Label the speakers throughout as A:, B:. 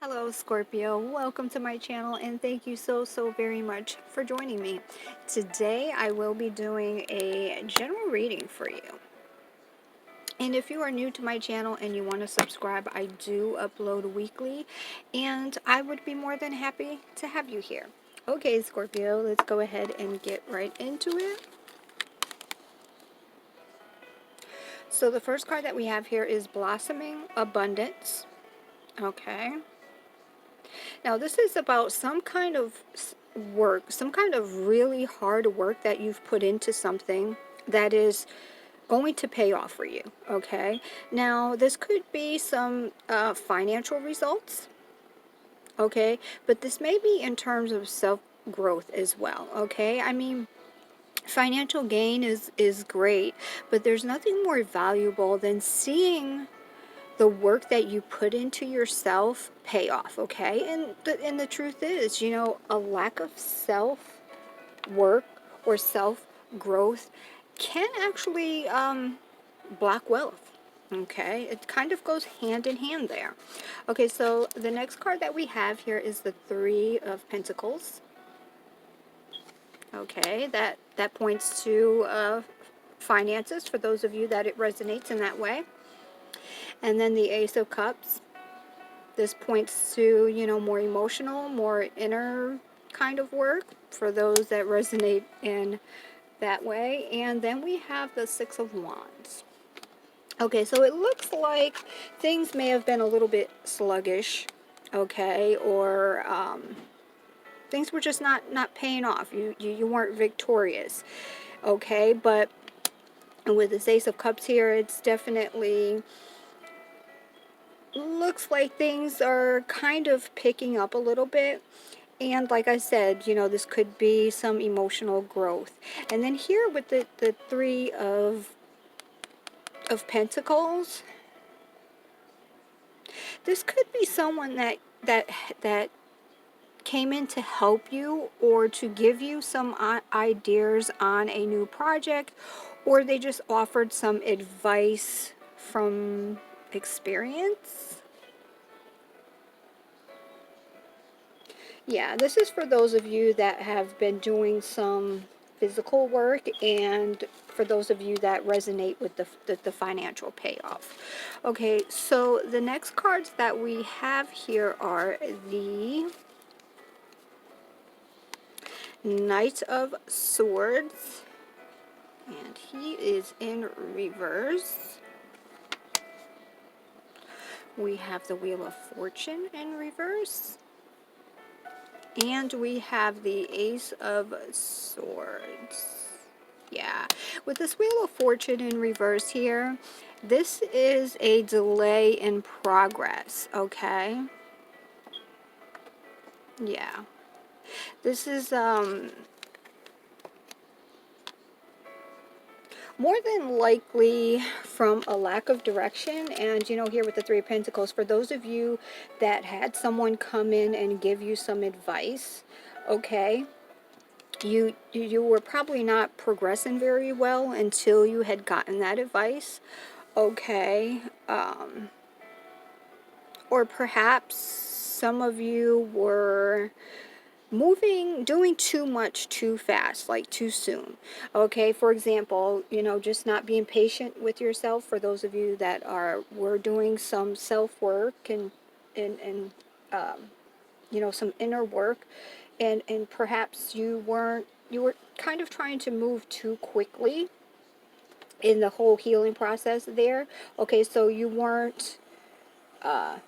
A: Hello Scorpio, welcome to my channel and thank you so very much for joining me. Today I will be doing a general reading for you. And if you are new to my channel and you want to subscribe, I do upload weekly and I would be more than happy to have you here. Okay Scorpio, let's go ahead and get right into it. So the first card that we have here is Blossoming Abundance. Okay. Now, this is about some kind of work, some kind of really hard work that you've put into something that is going to pay off for you, okay? Now, this could be some financial results, okay? But this may be in terms of self-growth as well, okay? I mean, financial gain is great, but there's nothing more valuable than seeing the work that you put into yourself pay off, okay? And the truth is, a lack of self work or self growth can actually block wealth. Okay, it kind of goes hand in hand there. Okay, so the next card that we have here is the Three of Pentacles. Okay, that points to finances for those of you that it resonates in that way. And then the Ace of Cups. This points to, more emotional, more inner kind of work for those that resonate in that way. And then we have the Six of Wands. Okay, so it looks like things may have been a little bit sluggish, okay, or things were just not paying off. You weren't victorious, okay, but with this Ace of Cups here, it's definitely looks like things are kind of picking up a little bit. And like I said, this could be some emotional growth. And then here with the Three of Pentacles, this could be someone that came in to help you or to give you some ideas on a new project, or they just offered some advice from experience. Yeah, this is for those of you that have been doing some physical work and for those of you that resonate with the financial payoff. Okay, so the next cards that we have here are the Knight of Swords, and he is in reverse. We have the Wheel of Fortune in reverse. And we have the Ace of Swords. Yeah, with this Wheel of Fortune in reverse here, this is a delay in progress, okay? Yeah. This is more than likely from a lack of direction. And here with the Three of Pentacles, for those of you that had someone come in and give you some advice, okay, you were probably not progressing very well until you had gotten that advice, okay? Or perhaps some of you were doing too much too fast, like too soon. Okay, for example, just not being patient with yourself. For those of you that were doing some self-work and some inner work, and perhaps you were kind of trying to move too quickly in the whole healing process there. Okay, so you weren't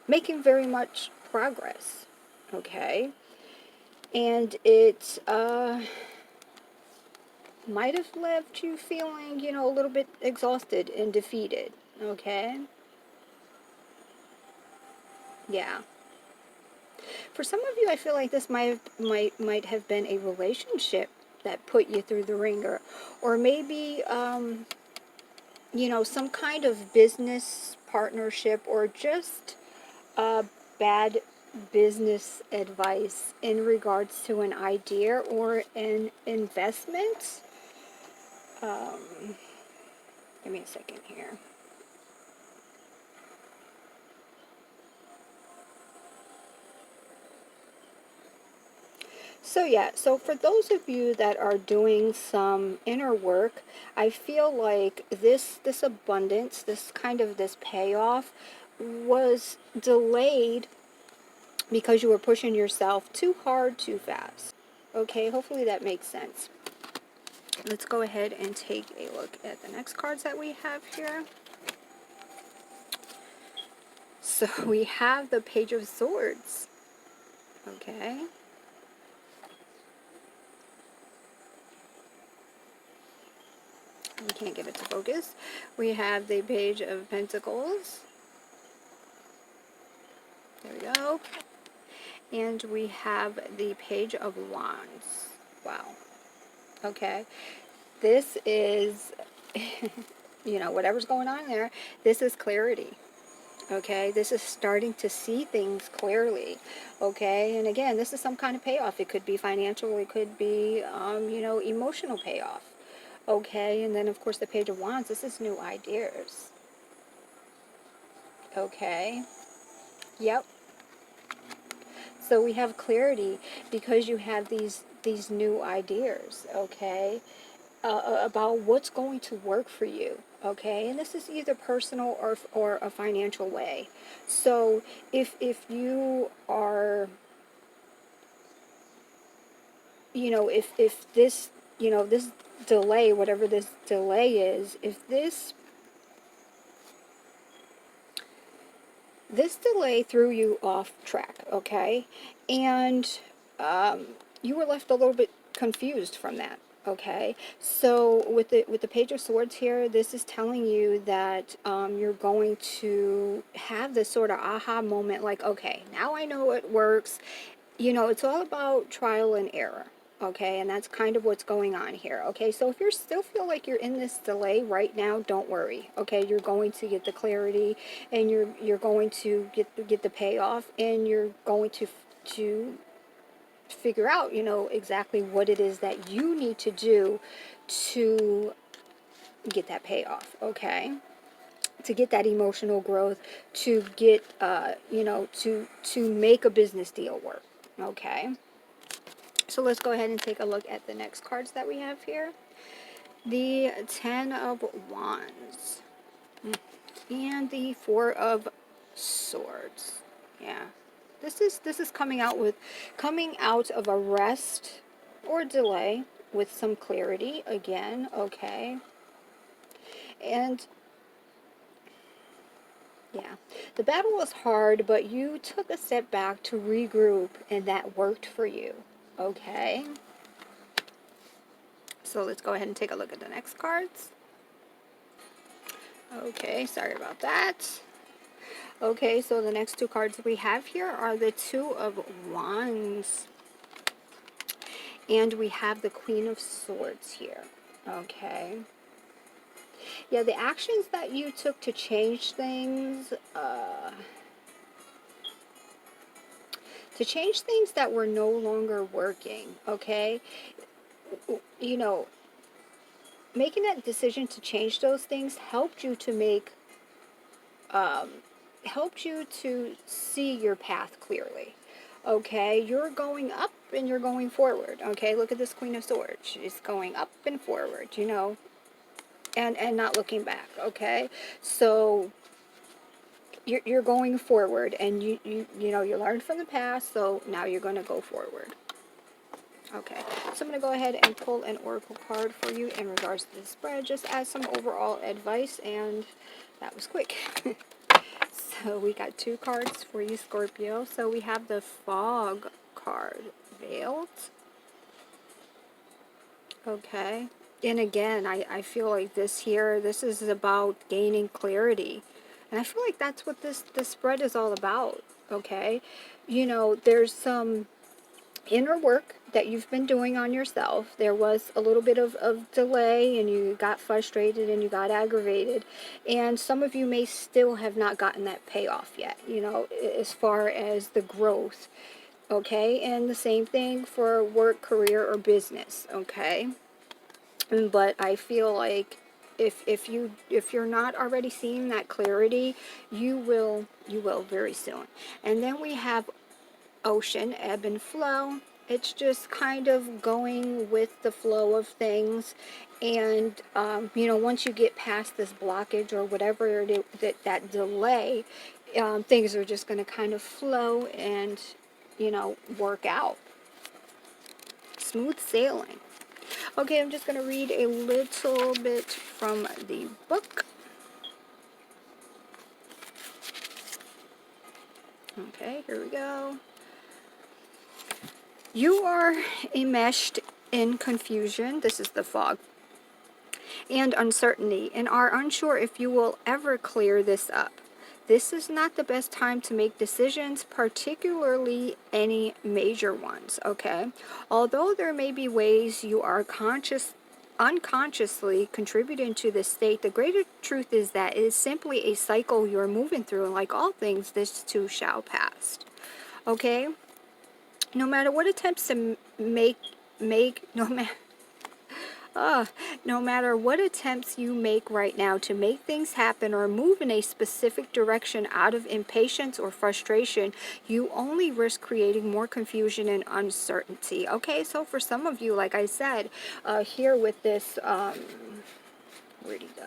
A: making very much progress. Okay, and it might have left you feeling, a little bit exhausted and defeated. Okay, yeah. For some of you, I feel like this might have been a relationship that put you through the ringer, or maybe some kind of business partnership, or just bad business advice in regards to an idea or an investment. Give me a second here. . . . . . . . . . . . . . . . . . . . . . . . . . . . . . . . . . . . . . . . . . . . . . . . . . . . . . . . . . . . . So yeah, so for those of you that are doing some inner work, I feel like this abundance, this payoff was delayed because you were pushing yourself too hard, too fast. Okay, hopefully that makes sense. Let's go ahead and take a look at the next cards that we have here. So we have the Page of Swords. Okay. We can't get it to focus. We have the Page of Pentacles. There we go. And we have the Page of Wands. Wow. Okay. This is, whatever's going on there, this is clarity. Okay, this is starting to see things clearly. Okay, and again, this is some kind of payoff. It could be financial, it could be, emotional payoff. Okay, and then of course the Page of Wands, this is new ideas. Okay, yep. So we have clarity because you have these new ideas. Okay, about what's going to work for you. Okay, and this is either personal or a financial way. So if you are, if this, this delay, whatever this delay is, if this delay threw you off track, okay, and you were left a little bit confused from that. Okay, so with the Page of Swords here, this is telling you that you're going to have this sort of aha moment, like, okay, now I know it works. It's all about trial and error. Okay, and that's kind of what's going on here. Okay, so if you still feel like you're in this delay right now, don't worry. Okay, you're going to get the clarity, and you're going to get the payoff, and you're going to figure out, exactly what it is that you need to do to get that payoff. Okay, to get that emotional growth, to get to make a business deal work. Okay. So let's go ahead and take a look at the next cards that we have here. The Ten of Wands and the Four of Swords. Yeah, this is coming out of a rest or delay with some clarity again. Okay, and yeah, the battle was hard, but you took a step back to regroup, and that worked for you. Okay. So let's go ahead and take a look at the next cards. Okay, sorry about that. Okay, so the next two cards we have here are the Two of Wands. And we have the Queen of Swords here. Okay. Yeah, the actions that you took to change things, that were no longer working, okay? Making that decision to change those things helped you to see your path clearly. Okay, you're going up and you're going forward. Okay, look at this Queen of Swords. She's going up and forward, and not looking back. Okay, so you're going forward, and you learned from the past, so now you're going to go forward. Okay, so I'm going to go ahead and pull an oracle card for you in regards to the spread, just as some overall advice, and that was quick. So we got two cards for you, Scorpio. So we have the Fog card, Veiled. Okay, and again, I feel like this is about gaining clarity, and I feel like that's what this spread is all about. Okay, there's some inner work that you've been doing on yourself. There was a little bit of delay, and you got frustrated and you got aggravated, and some of you may still have not gotten that payoff yet, as far as the growth. Okay, and the same thing for work, career, or business. Okay, but I feel like if you're not already seeing that clarity, you will very soon. And then we have Ocean, ebb and flow. It's just kind of going with the flow of things. And, you know, once you get past this blockage or whatever that delay, things are just going to kind of flow and, you know, work out. Smooth sailing. Okay, I'm just going to read a little bit from the book. Okay, here we go. You are enmeshed in confusion. This is the fog. And uncertainty, and are unsure if you will ever clear this up. This is not the best time to make decisions, particularly any major ones, okay? Although there may be ways you are unconsciously contributing to this state, the greater truth is that it is simply a cycle you're moving through, and like all things, this too shall pass, okay? No matter what attempts to no matter what attempts you make right now to make things happen or move in a specific direction out of impatience or frustration, you only risk creating more confusion and uncertainty. Okay, so for some of you, like I said, here with this, where'd he go?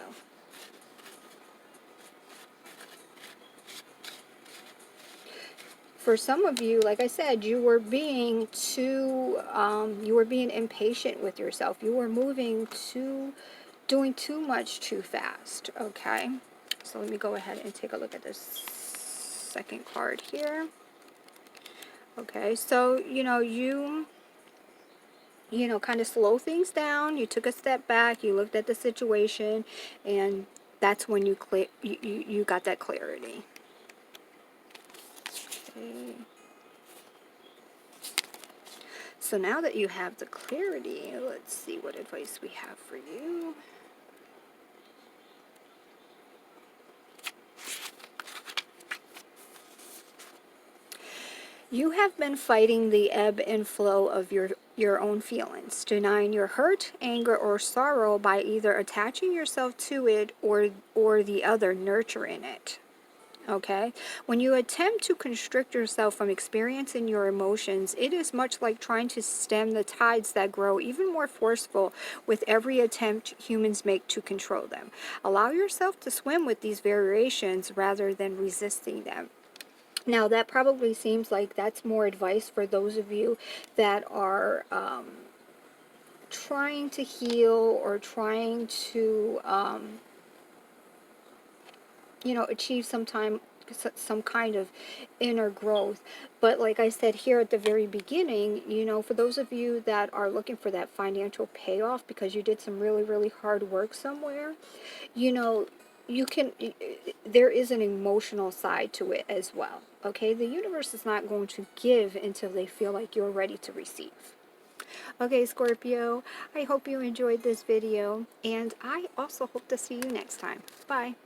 A: For some of you, like I said, you were being impatient with yourself. You were doing too much too fast, okay? So let me go ahead and take a look at this second card here. Okay, so, you know, kind of slow things down. You took a step back, you looked at the situation, and that's when you got that clarity. Okay. So now that you have the clarity, let's see what advice we have for you. You have been fighting the ebb and flow of your own feelings, denying your hurt, anger, or sorrow by either attaching yourself to it or the other, nurturing it. Okay? When you attempt to constrict yourself from experiencing your emotions, it is much like trying to stem the tides that grow even more forceful with every attempt humans make to control them. Allow yourself to swim with these variations rather than resisting them. Now, that probably seems like that's more advice for those of you that are trying to heal or trying to, you know, achieve some kind of inner growth. But like I said here at the very beginning, you know, for those of you that are looking for that financial payoff because you did some really, really hard work somewhere, you know, there is an emotional side to it as well. Okay, the universe is not going to give until they feel like you're ready to receive. Okay, Scorpio, I hope you enjoyed this video, and I also hope to see you next time. Bye.